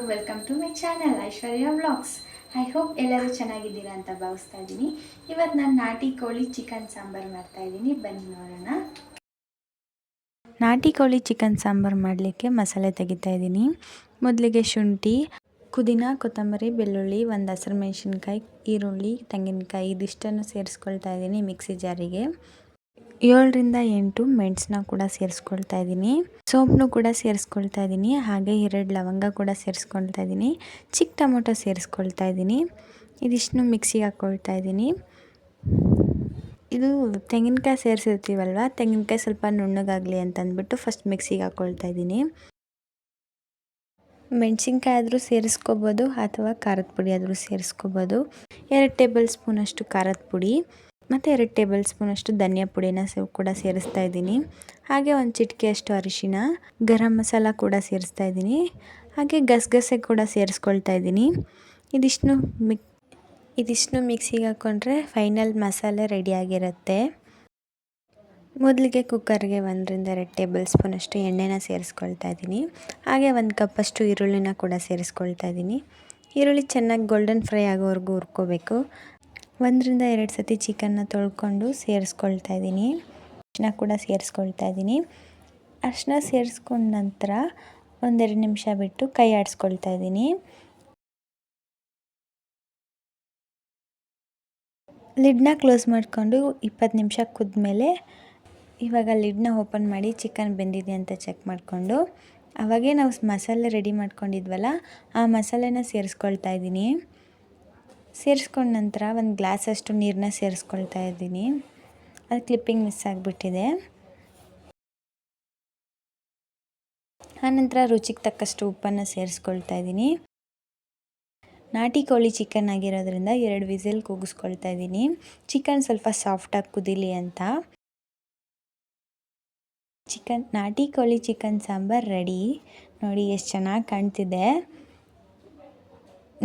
Welcome to my channel Aishwarya vlogs. I hope ಎಲ್ಲರೂ ಚೆನ್ನಾಗಿದ್ದೀರಾ ಅಂತ ಭಾವಿಸ್ತಾ ಇದ್ದೀನಿ. ಇವತ್ತು ನಾನು ನಾಟಿ ಕೋಳಿ ಚಿಕನ್ ಸಾಂಬಾರು ಮಾಡ್ತಾ ಇದ್ದೀನಿ, ಬನ್ನಿ ನೋಡೋಣ. ನಾಟಿ ಕೋಳಿ ಚಿಕನ್ ಸಾಂಬಾರು ಮಾಡಲಿಕ್ಕೆ ಮಸಾಲೆ ತೆಗಿತಾ ಇದ್ದೀನಿ. ಮೊದಲಿಗೆ ಶುಂಠಿ, ಪುದೀನ, ಕೊತ್ತಂಬರಿ, ಬೆಳ್ಳುಳ್ಳಿ, ಒಂದು ಹಸಿರು ಮೆಣಸಿನ್ಕಾಯಿ, ಈರುಳ್ಳಿ, ತೆಂಗಿನಕಾಯಿ ಇದಿಷ್ಟನ್ನು ಸೇರಿಸ್ಕೊಳ್ತಾ ಇದ್ದೀನಿ ಮಿಕ್ಸಿ ಜಾರಿಗೆ. 7ರಿಂದ 8 ಮೆಣಸನ್ನ ಕೂಡ ಸೇರಿಸ್ಕೊಳ್ತಾ ಇದ್ದೀನಿ. ಸೋಂಪನ್ನು ಕೂಡ ಸೇರಿಸ್ಕೊಳ್ತಾ ಇದ್ದೀನಿ. ಹಾಗೆ 2 ಲವಂಗ ಕೂಡ ಸೇರಿಸ್ಕೊಳ್ತಾ ಇದ್ದೀನಿ. ಚಿಕ್ಕ ಟೊಮೊಟೊ ಸೇರಿಸ್ಕೊಳ್ತಾ ಇದ್ದೀನಿ. ಇದಿಷ್ಟನ್ನು ಮಿಕ್ಸಿಗೆ ಹಾಕ್ಕೊಳ್ತಾ ಇದ್ದೀನಿ. ಇದು ತೆಂಗಿನಕಾಯಿ ಸೇರಿಸಿರ್ತೀವಲ್ವ, ತೆಂಗಿನಕಾಯಿ ಸ್ವಲ್ಪ ನುಣ್ಣಗಾಗಲಿ ಅಂತಂದ್ಬಿಟ್ಟು ಫಸ್ಟ್ ಮಿಕ್ಸಿಗೆ ಹಾಕ್ಕೊಳ್ತಾ ಇದ್ದೀನಿ. ಮೆಣಸಿನ್ಕಾಯಿ ಆದರೂ ಸೇರಿಸ್ಕೋಬೋದು ಅಥವಾ ಖಾರದ ಪುಡಿ ಆದರೂ ಸೇರಿಸ್ಕೋಬೋದು. 2 ಟೇಬಲ್ ಸ್ಪೂನಷ್ಟು ಖಾರದ ಪುಡಿ ಮತ್ತು 2 ಟೇಬಲ್ ಸ್ಪೂನಷ್ಟು ಧನಿಯಾ ಪುಡಿನ ಕೂಡ ಸೇರಿಸ್ತಾ ಇದ್ದೀನಿ. ಹಾಗೆ ಒಂದು ಚಿಟಿಕೆಯಷ್ಟು ಅರಿಶಿನ, ಗರಂ ಮಸಾಲ ಕೂಡ ಸೇರಿಸ್ತಾ ಇದ್ದೀನಿ. ಹಾಗೆ ಗಸಗಸೆ ಕೂಡ ಸೇರಿಸ್ಕೊಳ್ತಾ ಇದ್ದೀನಿ. ಇದಿಷ್ಟನ್ನು ಮಿಕ್ಸಿಗೆ ಹಾಕ್ಕೊಂಡ್ರೆ ಫೈನಲ್ ಮಸಾಲೆ ರೆಡಿಯಾಗಿರುತ್ತೆ. ಮೊದಲಿಗೆ ಕುಕ್ಕರ್ಗೆ 1ರಿಂದ 2 ಟೇಬಲ್ ಸ್ಪೂನಷ್ಟು ಎಣ್ಣೆನ ಸೇರಿಸ್ಕೊಳ್ತಾ ಇದ್ದೀನಿ. ಹಾಗೆ 1 ಕಪ್ಪಷ್ಟು ಈರುಳ್ಳಿನ ಕೂಡ ಸೇರಿಸ್ಕೊಳ್ತಾ ಇದ್ದೀನಿ. ಈರುಳ್ಳಿ ಚೆನ್ನಾಗಿ ಗೋಲ್ಡನ್ ಫ್ರೈ ಆಗೋವರೆಗೂ ಹುರ್ಕೋಬೇಕು. 1ರಿಂದ 2 ಸತಿ ಚಿಕನ್ನ ತೊಳ್ಕೊಂಡು ಸೇರಿಸ್ಕೊಳ್ತಾ ಇದ್ದೀನಿ. ಅರಿಶಿನ ಕೂಡ ಸೇರಿಸ್ಕೊಳ್ತಾ ಇದ್ದೀನಿ. ಅರಿಶಿನ ಸೇರಿಸ್ಕೊಂಡ ನಂತರ 1-2 ನಿಮಿಷ ಬಿಟ್ಟು ಕೈ ಆಡಿಸ್ಕೊಳ್ತಾ ಇದ್ದೀನಿ. ಲಿಡ್ನ ಕ್ಲೋಸ್ ಮಾಡಿಕೊಂಡು 20 ನಿಮಿಷ ಕುದ್ಮೇಲೆ ಇವಾಗ ಲಿಡ್ನ ಓಪನ್ ಮಾಡಿ ಚಿಕನ್ ಬೆಂದಿದೆ ಅಂತ ಚೆಕ್ ಮಾಡಿಕೊಂಡು ಅವಾಗೇ ನಾವು ಮಸಾಲೆ ರೆಡಿ ಮಾಡ್ಕೊಂಡಿದ್ವಲ್ಲ, ಆ ಮಸಾಲೆನ ಸೇರಿಸ್ಕೊಳ್ತಾ ಇದ್ದೀನಿ. ಸೇರಿಸ್ಕೊಂಡ ನಂತರ 1 ಗ್ಲಾಸಷ್ಟು ನೀರನ್ನ ಸೇರಿಸ್ಕೊಳ್ತಾ ಇದ್ದೀನಿ. ಅದು ಕ್ಲಿಪ್ಪಿಂಗ್ ಮಿಸ್ ಆಗಿಬಿಟ್ಟಿದೆ. ಆನಂತರ ರುಚಿಗೆ ತಕ್ಕಷ್ಟು ಉಪ್ಪನ್ನು ಸೇರಿಸ್ಕೊಳ್ತಾ ಇದ್ದೀನಿ. ನಾಟಿ ಕೋಳಿ ಚಿಕನ್ ಆಗಿರೋದ್ರಿಂದ 2 ವಿಸಿಲ್ ಕೂಗಿಸ್ಕೊಳ್ತಾ ಇದ್ದೀನಿ. ಚಿಕನ್ ಸ್ವಲ್ಪ ಸಾಫ್ಟಾಗಿ ಕುದೀಲಿ ಅಂತ. ನಾಟಿ ಕೋಳಿ ಚಿಕನ್ ಸಾಂಬಾರು ರೆಡಿ. ನೋಡಿ ಎಷ್ಟು ಚೆನ್ನಾಗಿ ಕಾಣ್ತಿದೆ.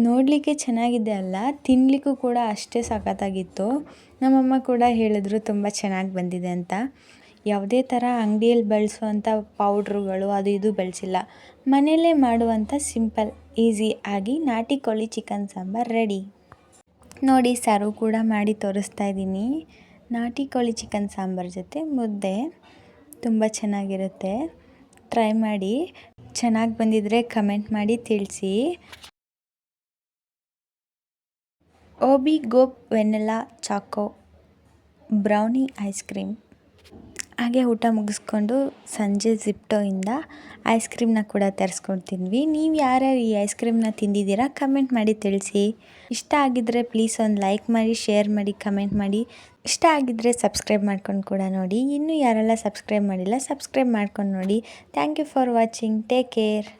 ನೋಡಲಿಕ್ಕೆ ಚೆನ್ನಾಗಿದೆ ಅಲ್ಲ, ತಿನ್ನಲಿಕ್ಕೂ ಕೂಡ ಅಷ್ಟೇ ಸಖತ್ತಾಗಿತ್ತು. ನಮ್ಮಮ್ಮ ಕೂಡ ಹೇಳಿದ್ರು ತುಂಬ ಚೆನ್ನಾಗಿ ಬಂದಿದೆ ಅಂತ. ಯಾವುದೇ ಥರ ಅಂಗಡಿಯಲ್ಲಿ ಬಳಸುವಂಥ ಪೌಡ್ರುಗಳು ಅದು ಇದು ಬಳಸಿಲ್ಲ. ಮನೆಯಲ್ಲೇ ಮಾಡುವಂಥ ಸಿಂಪಲ್ ಈಸಿ ಆಗಿ ನಾಟಿ ಕೋಳಿ ಚಿಕನ್ ಸಾಂಬಾರು ರೆಡಿ. ನೋಡಿ ಸರ್ವ್ ಕೂಡ ಮಾಡಿ ತೋರಿಸ್ತಾ ಇದ್ದೀನಿ. ನಾಟಿ ಕೋಳಿ ಚಿಕನ್ ಸಾಂಬಾರು ಜೊತೆ ಮುದ್ದೆ ತುಂಬ ಚೆನ್ನಾಗಿರುತ್ತೆ. ಟ್ರೈ ಮಾಡಿ. ಚೆನ್ನಾಗಿ ಬಂದಿದ್ದರೆ ಕಮೆಂಟ್ ಮಾಡಿ ತಿಳಿಸಿ. ಓಬಿ ಗೋಪ್ vanilla choco brownie ice cream. ಹಾಗೆ ಊಟ ಮುಗಿಸ್ಕೊಂಡು ಸಂಜೆ ಜಿಪ್ಟೋಯಿಂದ ಐಸ್ ಕ್ರೀಮ್ನ ಕೂಡ ತರಿಸ್ಕೊಳ್ತಿದ್ವಿ. ನೀವು ಯಾರ್ಯಾರು ಈ ಐಸ್ ಕ್ರೀಮ್ನ ತಿಂದಿದ್ದೀರಾ ಕಮೆಂಟ್ ಮಾಡಿ ತಿಳಿಸಿ. ಇಷ್ಟ ಆಗಿದ್ದರೆ ಪ್ಲೀಸ್ ಒಂದು ಲೈಕ್ ಮಾಡಿ, ಶೇರ್ ಮಾಡಿ, ಕಮೆಂಟ್ ಮಾಡಿ. ಇಷ್ಟ ಆಗಿದ್ದರೆ ಸಬ್ಸ್ಕ್ರೈಬ್ ಮಾಡ್ಕೊಂಡು ಕೂಡ ನೋಡಿ. ಇನ್ನೂ ಯಾರೆಲ್ಲ ಸಬ್ಸ್ಕ್ರೈಬ್ ಮಾಡಿಲ್ಲ ಸಬ್ಸ್ಕ್ರೈಬ್ ಮಾಡ್ಕೊಂಡು ನೋಡಿ. Thank you for watching. Take care.